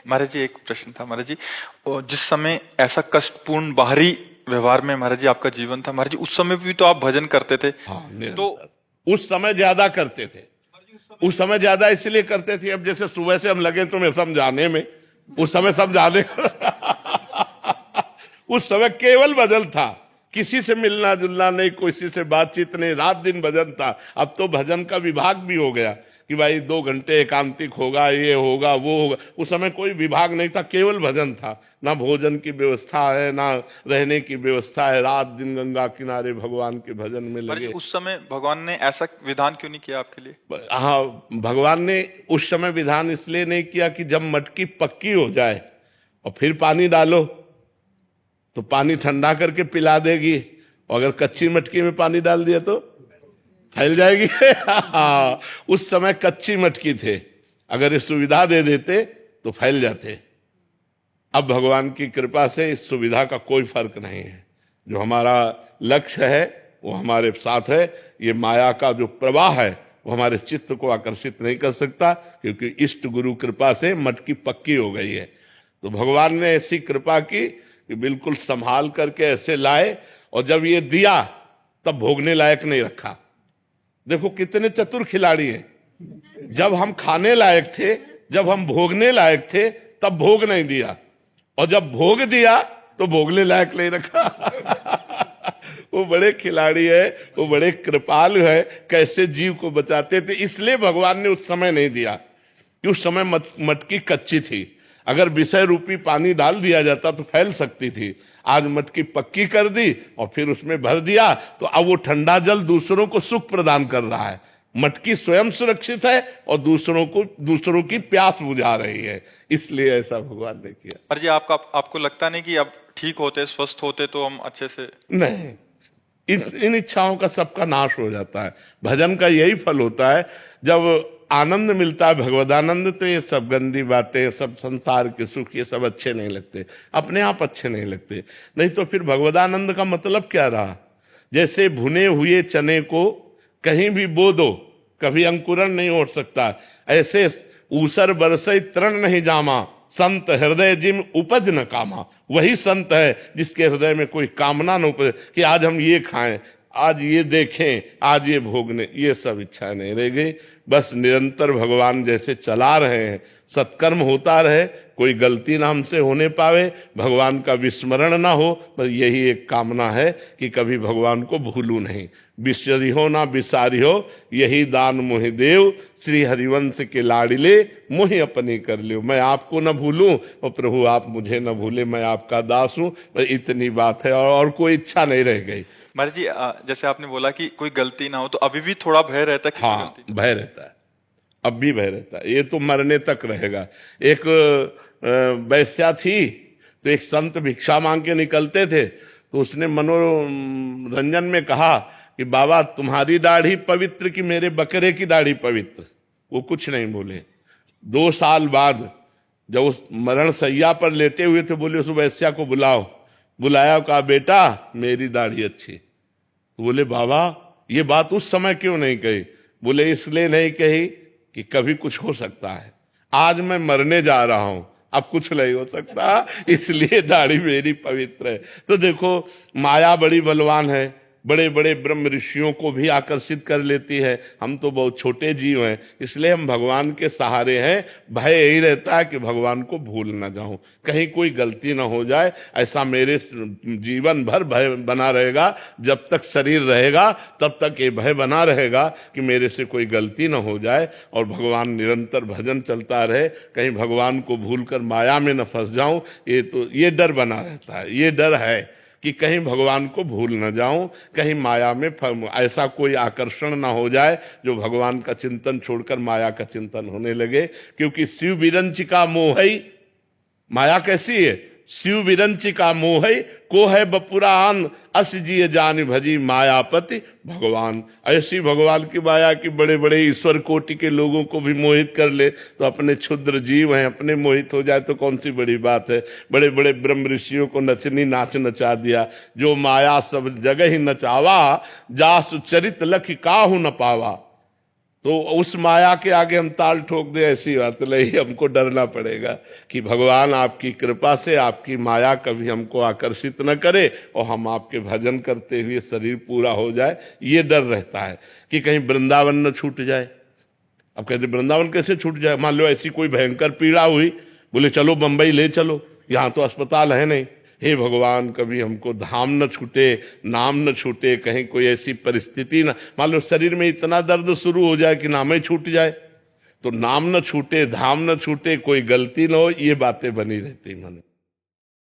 महाराज जी एक प्रश्न था महाराज जी। और जिस समय ऐसा कष्टपूर्ण बाहरी व्यवहार में महाराज जी आपका जीवन था महाराज जी, उस समय भी तो आप भजन करते थे। हाँ, तो निरंतर उस समय ज्यादा करते थे। उस समय ज्यादा इसलिए करते थे, अब जैसे सुबह से हम लगे तुम्हें समझाने में, उस समय समझाने उस समय केवल भजन था, किसी से मिलना जुलना नहीं, किसी से बातचीत नहीं, रात दिन भजन था। अब तो भजन का विभाग भी हो गया कि भाई 2 घंटे एकांतिक होगा, ये होगा वो होगा। उस समय कोई विभाग नहीं था, केवल भजन था। ना भोजन की व्यवस्था है, ना रहने की व्यवस्था है, रात दिन गंगा किनारे भगवान के भजन में महाराज जी लगे। उस समय भगवान ने ऐसा विधान क्यों नहीं किया आपके लिए? हाँ, भगवान ने उस समय विधान इसलिए नहीं किया कि जब मटकी पक्की हो जाए और फिर पानी डालो तो पानी ठंडा करके पिला देगी, और अगर कच्ची मटकी में पानी डाल दिया तो फैल जाएगी। हाँ, उस समय कच्ची मटकी थे, अगर ये सुविधा दे देते तो फैल जाते। अब भगवान की कृपा से इस सुविधा का कोई फर्क नहीं है। जो हमारा लक्ष्य है वो हमारे साथ है। ये माया का जो प्रवाह है वो हमारे चित्त को आकर्षित नहीं कर सकता, क्योंकि इष्ट गुरु कृपा से मटकी पक्की हो गई है। तो भगवान ने ऐसी कृपा की कि बिल्कुल संभाल करके ऐसे लाए, और जब ये दिया तब भोगने लायक नहीं रखा। देखो कितने चतुर खिलाड़ी हैं। जब हम खाने लायक थे, जब हम भोगने लायक थे, तब भोग नहीं दिया, और जब भोग दिया तो भोगने लायक नहीं रखा। वो बड़े खिलाड़ी है, वो बड़े कृपालु है, कैसे जीव को बचाते थे। इसलिए भगवान ने उस समय नहीं दिया कि उस समय मटकी कच्ची थी। अगर विषय रूपी पानी डाल दिया जाता तो फैल सकती थी। आज मटकी पक्की कर दी और फिर उसमें भर दिया, तो अब वो ठंडा जल दूसरों को सुख प्रदान कर रहा है। मटकी स्वयं सुरक्षित है और दूसरों की प्यास बुझा रही है। इसलिए ऐसा भगवान ने किया। महाराज जी आपको लगता नहीं कि अब ठीक होते, स्वस्थ होते तो हम अच्छे से? नहीं, इन इच्छाओं का सबका नाश हो जाता है। भजन का यही फल होता है। जब आनंद मिलता है, भगवदानंद, तो ये सब गंदी बातें, सब संसार के सुख, ये सब अच्छे नहीं लगते, अपने आप अच्छे नहीं लगते। नहीं तो फिर भगवदानंद का मतलब क्या रहा? जैसे भुने हुए चने को कहीं भी बो दो, कभी अंकुरण नहीं उठ सकता। ऐसे ऊसर बरसई तृण नहीं जामा, संत हृदय जिम उपज न कामा। वही संत है जिसके हृदय में कोई कामना न उपजे कि आज हम ये खाएं, आज ये देखें, आज ये भोगने, ये सब इच्छा नहीं रह गई। बस निरंतर भगवान जैसे चला रहे हैं, सत्कर्म होता रहे, कोई गलती ना हमसे होने पावे, भगवान का विस्मरण ना हो। बस यही एक कामना है कि कभी भगवान को भूलूं नहीं। बिसरी हो ना बिसारी हो, यही दान मोहि देव, श्री हरिवंश के लाडिले मोहि अपने कर लियो। मैं आपको न भूलूं और प्रभु आप मुझे न भूले, मैं आपका दास हूं। बस इतनी बात है, और कोई इच्छा नहीं रह गई। महाराज जी जैसे आपने बोला कि कोई गलती ना हो, तो अभी भी थोड़ा भय रहता है कि कोई हाँ, गलती? भय रहता है, अब भी भय रहता है। ये तो मरने तक रहेगा। एक वैश्या थी, तो एक संत भिक्षा मांग के निकलते थे, तो उसने मनोरंजन में कहा कि बाबा तुम्हारी दाढ़ी पवित्र कि मेरे बकरे की दाढ़ी पवित्र? वो कुछ नहीं बोले। 2 साल बाद जब उस मरण सैया पर लेटे हुए थे, बोले उस वैश्या को बुलाओ। बुलाया, कहा बेटा मेरी दाढ़ी अच्छी। तो बोले बाबा ये बात उस समय क्यों नहीं कही? बोले इसलिए नहीं कही कि कभी कुछ हो सकता है। आज मैं मरने जा रहा हूं, अब कुछ नहीं हो सकता, इसलिए दाढ़ी मेरी पवित्र है। तो देखो माया बड़ी बलवान है, बड़े बड़े ब्रह्म ऋषियों को भी आकर्षित कर लेती है। हम तो बहुत छोटे जीव हैं, इसलिए हम भगवान के सहारे हैं। भय यही रहता है कि भगवान को भूल ना जाऊं, कहीं कोई गलती ना हो जाए। ऐसा मेरे जीवन भर भय बना रहेगा, जब तक शरीर रहेगा तब तक ये भय बना रहेगा कि मेरे से कोई गलती ना हो जाए। और भगवान निरंतर भजन चलता रहे, कहीं भगवान को भूल कर माया में न फंस जाऊं। ये डर बना रहता है, ये डर है कि कहीं भगवान को भूल न जाऊं, कहीं माया में ऐसा कोई आकर्षण ना हो जाए जो भगवान का चिंतन छोड़कर माया का चिंतन होने लगे। क्योंकि शिव विरंचिका मोहई, माया कैसी है? शिव विरंचिका मोहई को है बपुरान, अस जिय जान भजी मायापति भगवान। ऐसी भगवान की माया की बड़े बड़े ईश्वर कोटि के लोगों को भी मोहित कर ले, तो अपने क्षुद्र जीव हैं, अपने मोहित हो जाए तो कौन सी बड़ी बात है। बड़े बड़े ब्रह्म ऋषियों को नचनी नाच नचा दिया। जो माया सब जगह ही नचावा, जासु चरित लख काहू न पावा। तो उस माया के आगे हम ताल ठोक दे, ऐसी बात नहीं। हमको डरना पड़ेगा कि भगवान आपकी कृपा से आपकी माया कभी हमको आकर्षित न करे और हम आपके भजन करते हुए शरीर पूरा हो जाए, ये डर रहता है कि कहीं वृंदावन न छूट जाए। अब कहते वृंदावन कैसे छूट जाए? मान लो ऐसी कोई भयंकर पीड़ा हुई, बोले चलो बंबई ले चलो, यहाँ तो अस्पताल है नहीं। हे भगवान, कभी हमको धाम न छूटे, नाम न छूटे, कहीं कोई ऐसी परिस्थिति ना, मान लो शरीर में इतना दर्द शुरू हो जाए कि नाम ही छूट जाए, तो नाम न छूटे, धाम न छूटे, कोई गलती न हो, ये बातें बनी रहती मन में।